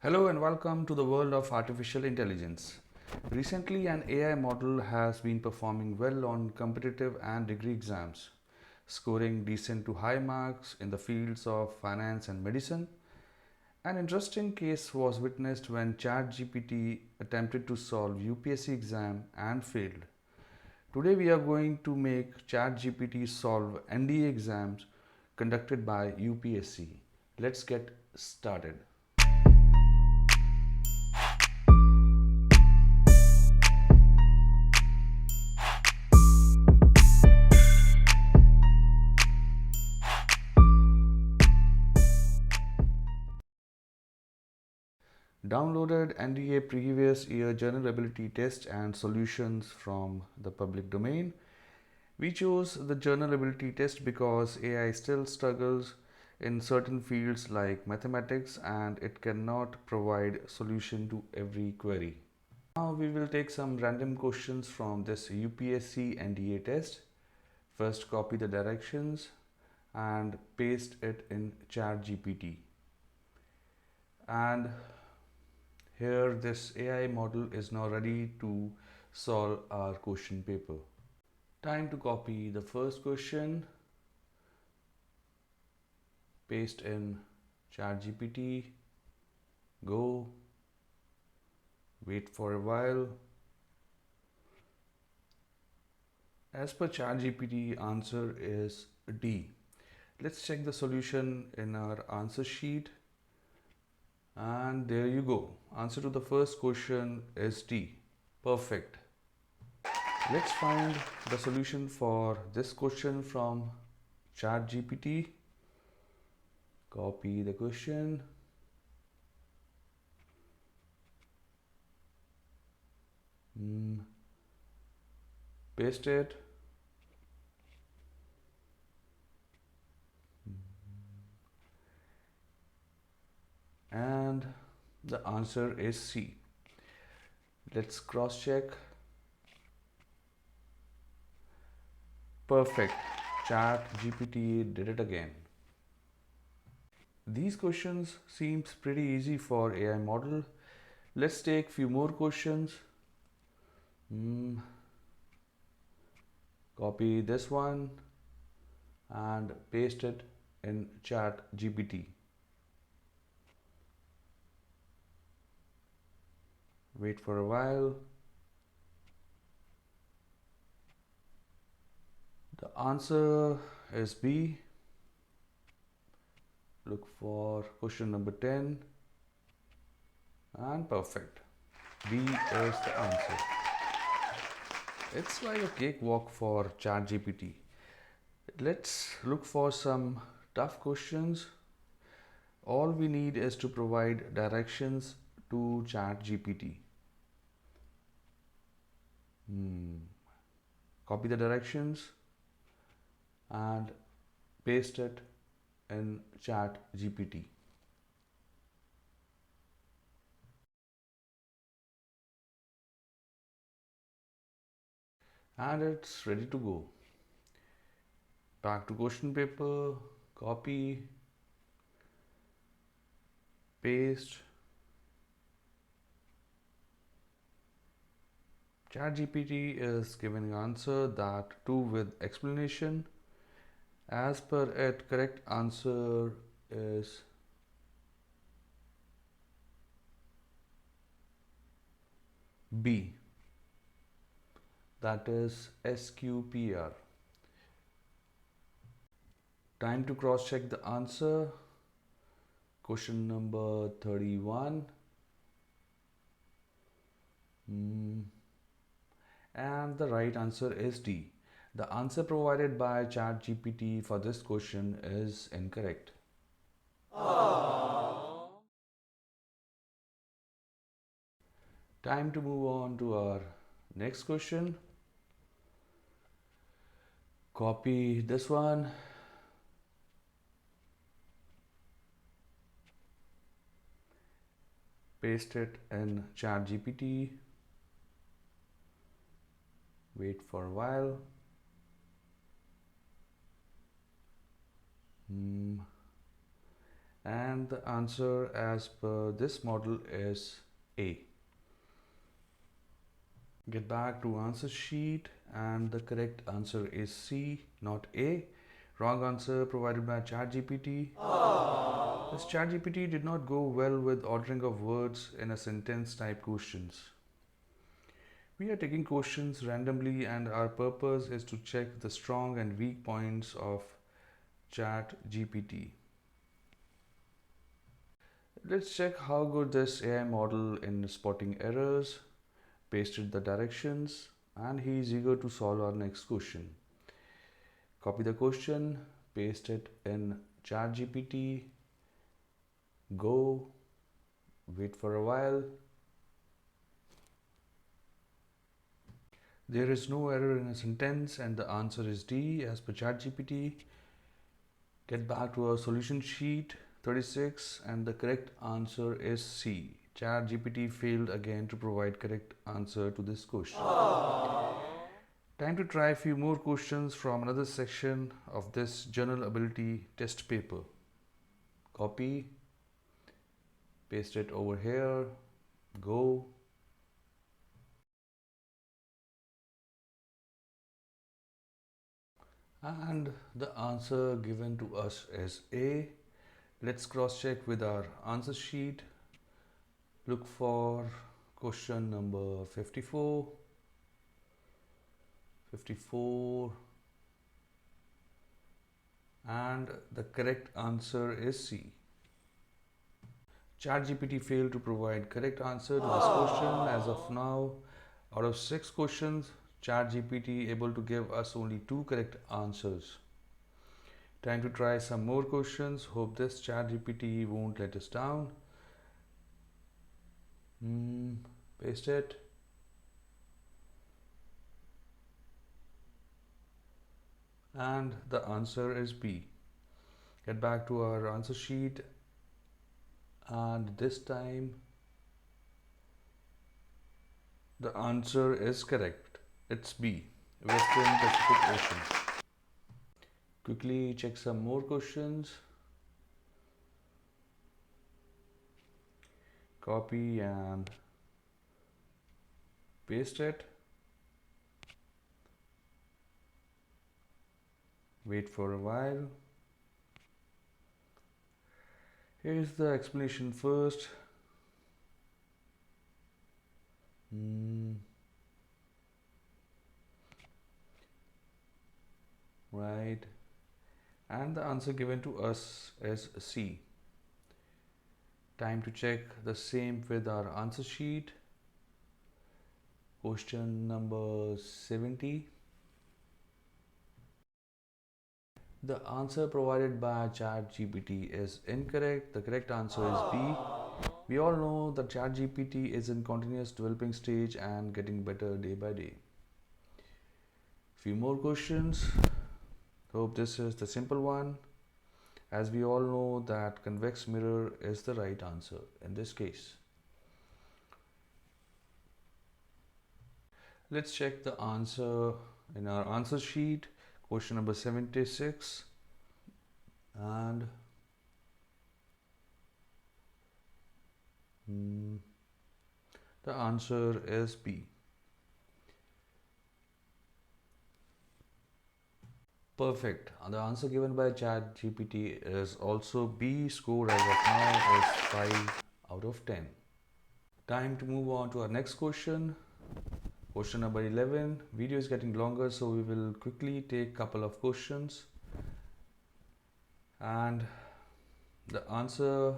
Hello and welcome to the world of artificial intelligence. Recently, an AI model has been performing well on competitive and degree exams, scoring decent to high marks in the fields of finance and medicine. An interesting case was witnessed when ChatGPT attempted to solve UPSC exam and failed. Today, we are going to make ChatGPT solve NDA exams conducted by UPSC. Let's get started. Downloaded NDA previous year journal ability test and solutions from the public domain. We chose the journal ability test because AI still struggles in certain fields like mathematics and it cannot provide solution to every query. Now we will take some random questions from this UPSC NDA test. First copy the directions and paste it in ChatGPT. And here this AI model is now ready to solve our question paper. Time to copy the first question, paste in ChatGPT, go, wait for a while. As per ChatGPT, answer is D. Let's check the solution in our answer sheet. And there you go. Answer to the first question is D. Perfect. Let's find the solution for this question from ChatGPT. Copy the question. Paste it. And the answer is C. Let's cross check. Perfect. ChatGPT did it again. These questions seems pretty easy for AI model. Let's take few more questions. Copy this one and paste it in ChatGPT. Wait for a while. The answer is B. Look for question number 10 and perfect. B is the answer. It's like a cakewalk for ChatGPT. Let's look for some tough questions. All we need is to provide directions to ChatGPT. Copy the directions and paste it in ChatGPT. And it's ready to go. Back to question paper, copy, paste. ChatGPT is giving an answer that too with explanation. As per it, correct answer is B. That is SQPR. Time to cross check the answer. Question number 31. And the right answer is D. The answer provided by ChatGPT for this question is incorrect. Aww. Time to move on to our next question. Copy this one. Paste it in ChatGPT. Wait for a while. and the answer as per this model is A. Get back to answer sheet and the correct answer is C, not A. Wrong answer provided by ChatGPT. This ChatGPT did not go well with ordering of words in a sentence type questions. We are taking questions randomly and our purpose is to check the strong and weak points of ChatGPT. Let's check how good this AI model in spotting errors. Pasted the directions and he is eager to solve our next question. Copy the question, paste it in ChatGPT, go, wait for a while. There is no error in a sentence and the answer is D as per ChatGPT. Get back to our solution sheet 36 and the correct answer is C. ChatGPT failed again to provide correct answer to this question. Time to try a few more questions from another section of this general ability test paper. Copy, paste it over here, go. And the answer given to us is A. Let's cross check with our answer sheet. Look for question number 54. And the correct answer is C. ChatGPT failed to provide correct answer to this question. As of now, out of 6 questions, ChatGPT able to give us only 2 correct answers. Time to try some more questions. Hope this ChatGPT won't let us down. Paste it. And the answer is B. Get back to our answer sheet and this time the answer is correct. It's B, Western Pacific Ocean. Quickly check some more questions. Copy and paste it. Wait for a while. Here's the explanation first. Right. And the answer given to us is C. Time to check the same with our answer sheet. Question number 70. The answer provided by ChatGPT is incorrect. The correct answer is B. We all know that ChatGPT is in continuous developing stage and getting better day by day. Few more questions. Hope this is the simple one. As we all know that convex mirror is the right answer in this case. Let's check the answer in our answer sheet. Question number 76 and the answer is B. Perfect. The answer given by ChatGPT is also B. Score as of now is 5 out of 10. Time to move on to our next question. Question number 11. Video is getting longer, so we will quickly take couple of questions. And the answer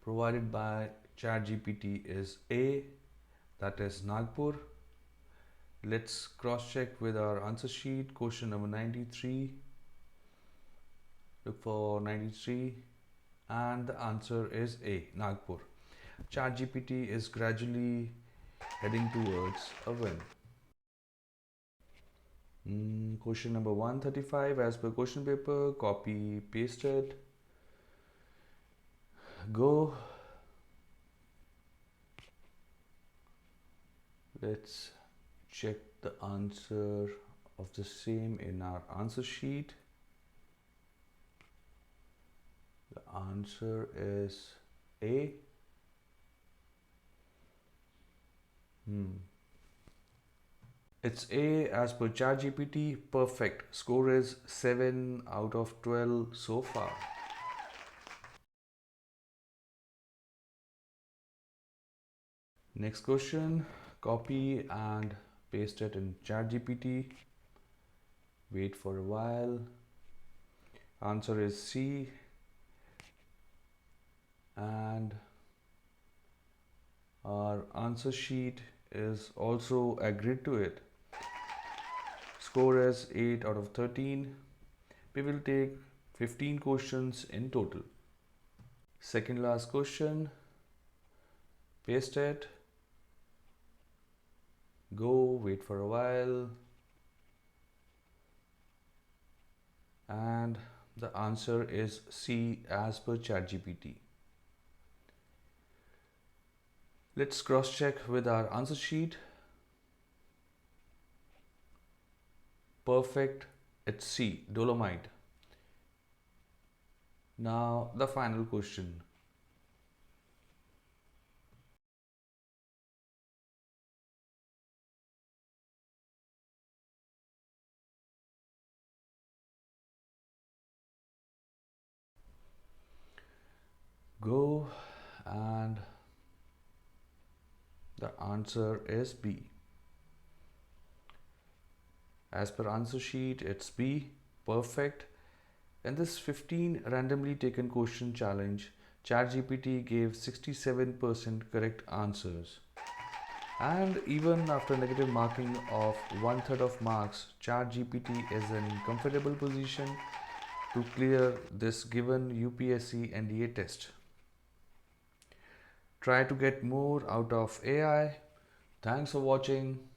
provided by ChatGPT is A. That is Nagpur. Let's cross check with our answer sheet. Question number 93. Look for 93 and the answer is A, Nagpur. ChatGPT is gradually heading towards a win. Question number 135 as per question paper. Copy, paste it. Go. Let's check the answer of the same in our answer sheet. The answer is A. It's A as per ChatGPT. Perfect. Score is 7 out of 12 so far. Next question. Copy and paste it in ChatGPT. Wait for a while. Answer is C. And our answer sheet is also agreed to it. Score is 8 out of 13. We will take 15 questions in total. Second last question. Paste it. Go, wait for a while. And the answer is C as per ChatGPT. Let's cross check with our answer sheet. Perfect, it's C, Dolomite. Now the final question. Go, and the answer is B. As per answer sheet, it's B. Perfect. In this 15 randomly taken question challenge, ChatGPT gave 67% correct answers. And even after negative marking of 1/3 of marks, ChatGPT is in comfortable position to clear this given UPSC NDA test. Try to get more out of AI. Thanks for watching.